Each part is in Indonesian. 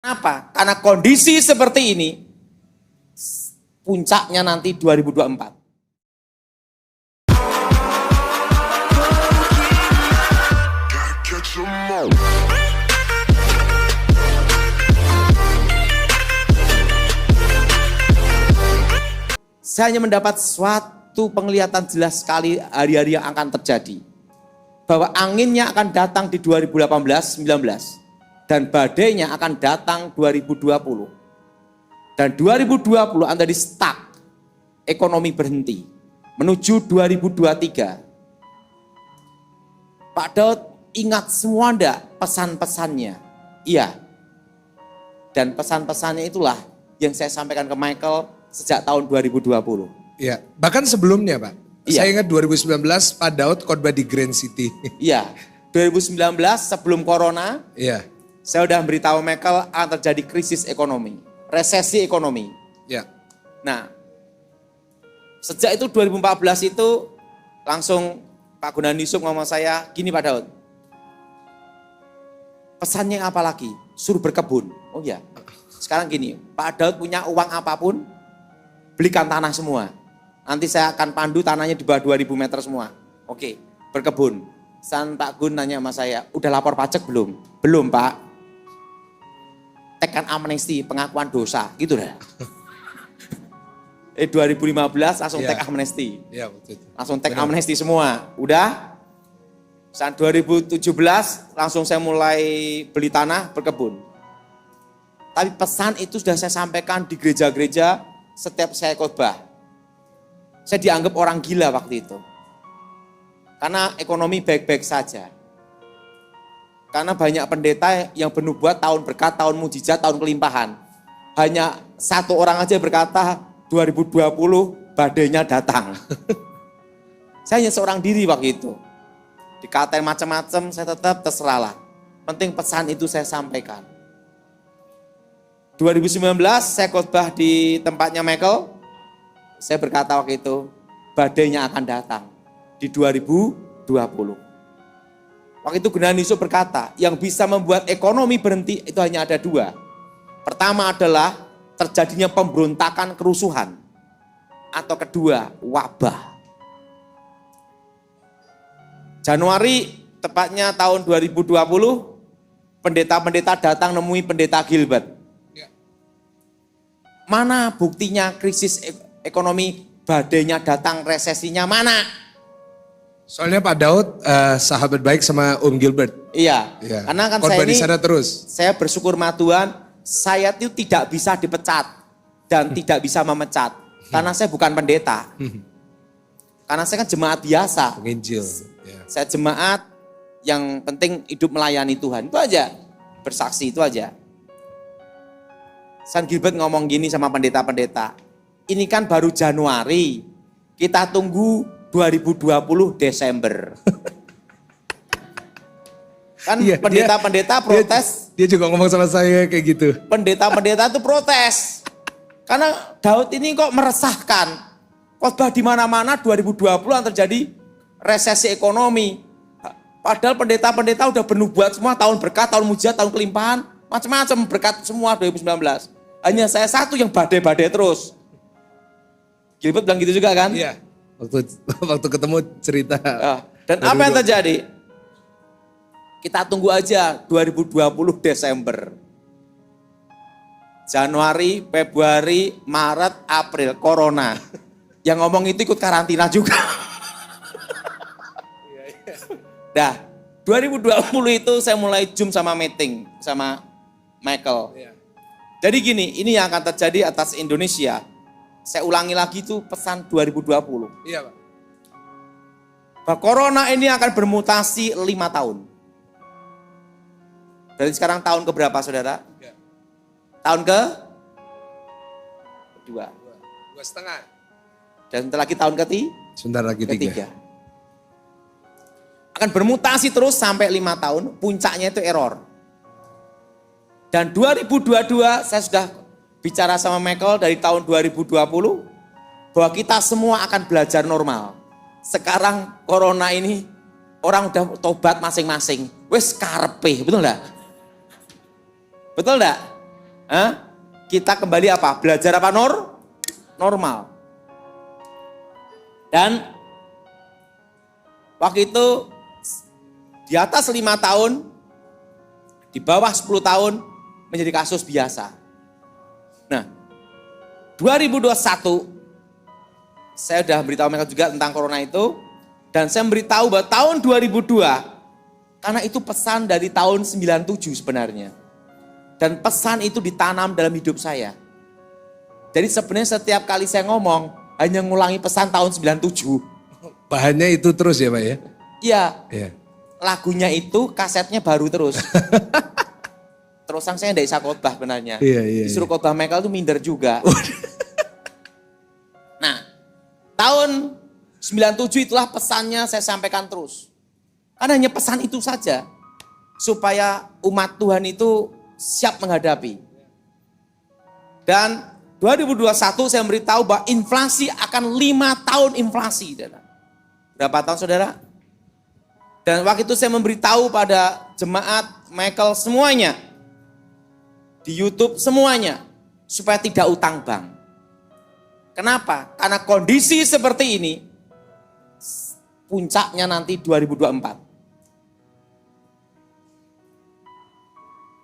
Kenapa? Karena kondisi seperti ini, puncaknya nanti 2024. Saya hanya mendapat suatu penglihatan jelas sekali hari-hari yang akan terjadi. Bahwa anginnya akan datang di 2018-19. Dan badainya akan datang 2020. Dan 2020 akan jadi stuck. Ekonomi berhenti. Menuju 2023. Pak Daud ingat semua enggak pesan-pesannya? Iya. Dan pesan-pesannya itulah yang saya sampaikan ke Michael sejak tahun 2020. Iya, bahkan sebelumnya Pak. Iya. Saya ingat 2019 Pak Daud khotbah di Grand City. Iya, 2019 sebelum corona, Iya. saya udah beritahu Michael akan terjadi krisis ekonomi, resesi ekonomi. Iya. Nah, sejak itu 2014 itu langsung Pak Gunawan Yusuf ngomong saya, gini Pak Daud, pesannya apa lagi? Suruh berkebun. Oh iya, sekarang gini, Pak Daud punya uang apapun, belikan tanah semua. Nanti saya akan pandu tanahnya di bawah 2000 meter semua. Oke, berkebun. Pak Gun nanya sama saya, udah lapor pajak belum? Belum Pak. Tekan amnesti, pengakuan dosa, gitu dah. 2015 langsung tek amnesti. Iya, betul. Langsung tek amnesti semua. Udah. Saat 2017 langsung saya mulai beli tanah, berkebun. Tapi pesan itu sudah saya sampaikan di gereja-gereja setiap saya khotbah. Saya dianggap orang gila waktu itu. Karena ekonomi baik-baik saja. Karena banyak pendeta yang bernubuat tahun berkat, tahun mujizat, tahun kelimpahan. Hanya satu orang aja berkata 2020 badainya datang. Saya hanya seorang diri waktu itu. Dikatain macam-macam, saya tetap terserahlah. Penting pesan itu saya sampaikan. 2019 saya khotbah di tempatnya Michael. Saya berkata waktu itu, badainya akan datang di 2020. Waktu itu Gunawan Yusuf berkata, yang bisa membuat ekonomi berhenti itu hanya ada dua. Pertama adalah terjadinya pemberontakan kerusuhan. Atau kedua, wabah. Januari, tepatnya tahun 2020, pendeta-pendeta datang nemui pendeta Gilbert. Mana buktinya krisis ekonomi, badainya datang, resesinya mana? Soalnya Pak Daud sahabat baik sama Om Gilbert. Iya, Iya. karena kan khotbah saya di ini, sana terus. saya bersyukur sama Tuhan, saya itu tidak bisa dipecat dan tidak bisa memecat. Karena saya bukan pendeta. Karena saya kan jemaat biasa. Penginjil. Ya. Saya jemaat yang penting hidup melayani Tuhan. Itu aja, bersaksi itu aja. San Gilbert ngomong gini sama pendeta-pendeta. Ini kan baru Januari, kita tunggu 2020 Desember. Kan Iya, pendeta-pendeta protes. Dia juga ngomong sama saya kayak gitu. Pendeta-pendeta itu protes. Karena Daud ini kok meresahkan. Khotbah di mana-mana 2020 yang terjadi resesi ekonomi. Padahal pendeta-pendeta udah bernubuat semua tahun berkat, tahun mujizat, tahun kelimpahan. Macam-macam berkat semua 2019. Hanya saya satu yang badai-badai terus. Gilbert bilang gitu juga kan? Iya. Waktu ketemu cerita. Dan apa yang terjadi? Kita tunggu aja 2020 Desember. Januari, Februari, Maret, April, Corona. Yang ngomong itu ikut karantina juga. Nah, 2020 itu saya mulai Zoom sama meeting sama Michael. Iya. Jadi gini, ini yang akan terjadi atas Indonesia. Saya ulangi lagi itu pesan 2020. Iya Pak. Bahwa corona ini akan bermutasi 5 tahun. Dari sekarang tahun ke berapa saudara? Ya. Tahun ke? Kedua. 2,5. Dan sebentar lagi tahun Sebentar lagi ketiga. Akan bermutasi terus sampai 5 tahun, puncaknya itu error. Dan 2022 saya sudah bicara sama Michael dari tahun 2020 bahwa kita semua akan belajar normal. Sekarang corona ini orang udah tobat masing-masing. Wes karepe, betul enggak? Betul enggak? Kita kembali apa? Belajar apa? Normal. Dan waktu itu di atas 5 tahun, di bawah 10 tahun menjadi kasus biasa. Nah, 2021 saya sudah beritahu mereka juga tentang corona itu, dan saya memberitahu bahwa tahun 2002, karena itu pesan dari tahun 97 sebenarnya. Dan pesan itu ditanam dalam hidup saya. Jadi sebenarnya setiap kali saya ngomong, hanya ngulangi pesan tahun 97. Bahannya itu terus ya Pak ya? Iya. Iya. Lagunya itu, kasetnya baru terus. Terusan saya tidak bisa khotbah benarnya. Iya. Disuruh khotbah Michael itu minder juga. Nah, tahun 97 itulah pesannya saya sampaikan terus. Karena hanya pesan itu saja. Supaya umat Tuhan itu siap menghadapi. Dan 2021 saya memberitahu bahwa inflasi akan 5 tahun inflasi. Berapa tahun saudara? Dan waktu itu saya memberitahu pada jemaat Michael semuanya. Di YouTube semuanya. Supaya tidak utang bank. Kenapa? Karena kondisi seperti ini, puncaknya nanti 2024.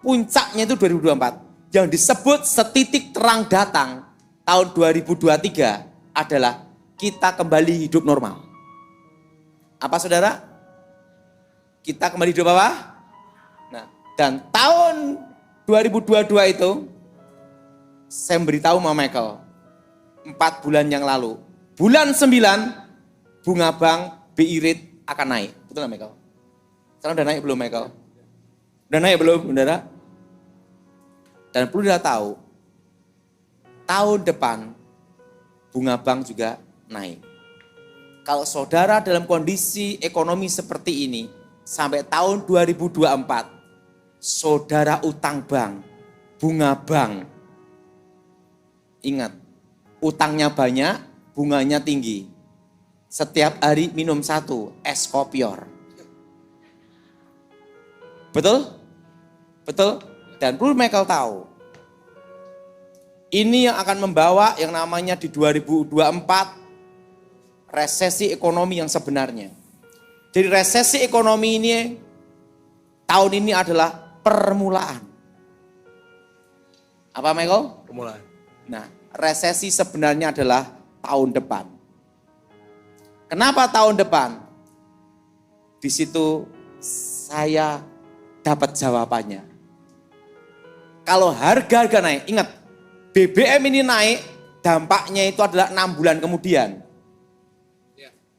Puncaknya itu 2024. Yang disebut setitik terang datang tahun 2023 adalah kita kembali hidup normal. Apa saudara? Kita kembali hidup apa? Nah, dan tahun 2022 itu, saya memberitahu sama Michael, 4 bulan yang lalu, bulan 9, bunga bank BI rate akan naik. Betul nggak Michael? Sekarang udah naik belum Michael? Udah naik belum, saudara? Dan perlu kita tahu, tahun depan bunga bank juga naik. Kalau saudara dalam kondisi ekonomi seperti ini, sampai tahun 2024, saudara utang bank, bunga bank. Ingat, utangnya banyak, bunganya tinggi. Setiap hari minum 1 es kopior. Betul? Betul? Dan perlu Michael tahu, ini yang akan membawa yang namanya di 2024 resesi ekonomi yang sebenarnya. Jadi resesi ekonomi ini tahun ini adalah permulaan. Apa Michael? Permulaan. Nah, resesi sebenarnya adalah tahun depan. Kenapa tahun depan? Di situ saya dapat jawabannya. Kalau harga naik, ingat, BBM ini naik, dampaknya itu adalah 6 bulan kemudian.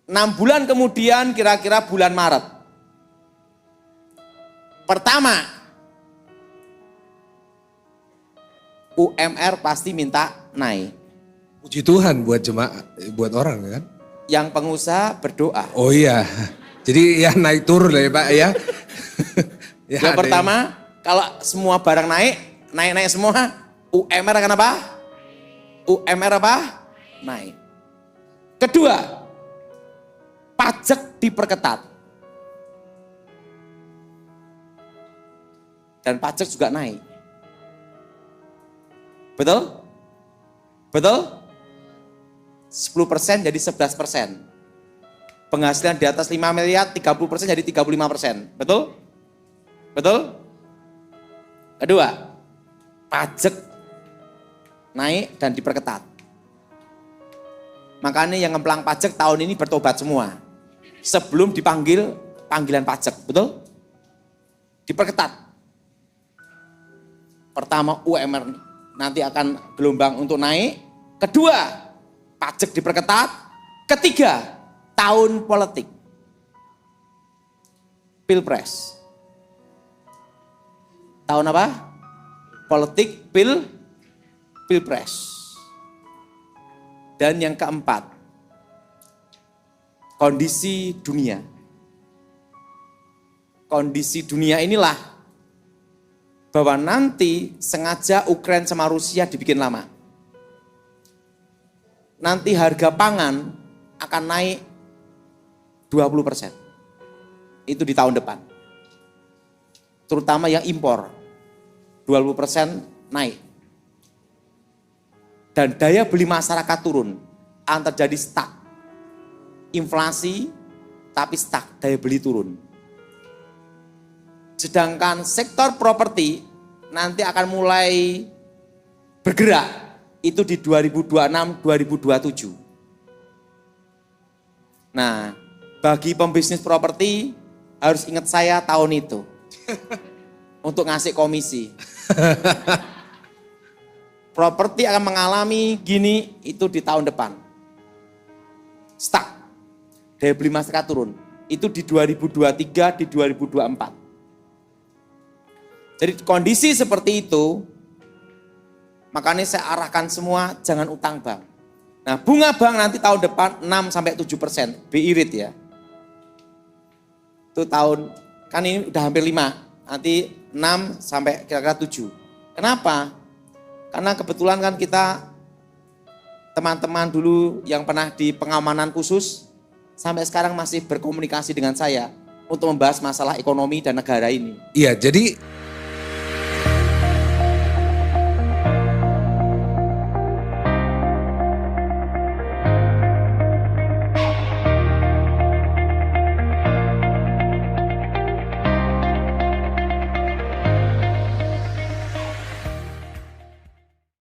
6 bulan kemudian kira-kira bulan Maret. Pertama, UMR pasti minta naik. Puji Tuhan buat jemaat, buat orang kan. Yang pengusaha berdoa. Oh iya, jadi ya naik turun lah ya Pak ya. Ya, yang pertama, kalau semua barang naik semua, UMR akan apa? UMR apa? Naik. Kedua, pajak diperketat. Dan pajak juga naik. Betul? Betul? 10% jadi 11%. Penghasilan di atas 5 miliar, 30% jadi 35%. Betul? Betul? Kedua, pajak naik dan diperketat. Makanya yang ngemplang pajak tahun ini bertobat semua. Sebelum dipanggil panggilan pajak, betul? Diperketat. Pertama UMR nanti akan gelombang untuk naik. Kedua, pajak diperketat. Ketiga, tahun politik. Pilpres. Tahun apa? Politik, pilpres. Dan yang keempat, kondisi dunia. Kondisi dunia inilah bahwa nanti sengaja Ukraina sama Rusia dibikin lama. Nanti harga pangan akan naik 20%. Itu di tahun depan. Terutama yang impor. 20% naik. dan daya beli masyarakat turun, akan terjadi stuck. Inflasi tapi stuck, daya beli turun. Sedangkan sektor properti nanti akan mulai bergerak itu di 2026-2027. Nah, bagi pembisnis properti harus ingat saya tahun itu untuk ngasih komisi. Properti akan mengalami gini itu di tahun depan. Stuck. Daya beli masyarakat turun. Itu di 2023, di 2024. Jadi kondisi seperti itu, makanya saya arahkan semua jangan utang bank. Nah, bunga bank nanti tahun depan 6-7%, BI rate ya. Itu tahun, kan ini udah hampir 5, nanti 6 sampai kira-kira 7. Kenapa? Karena kebetulan kan kita, teman-teman dulu yang pernah di pengamanan khusus, sampai sekarang masih berkomunikasi dengan saya untuk membahas masalah ekonomi dan negara ini. Iya, jadi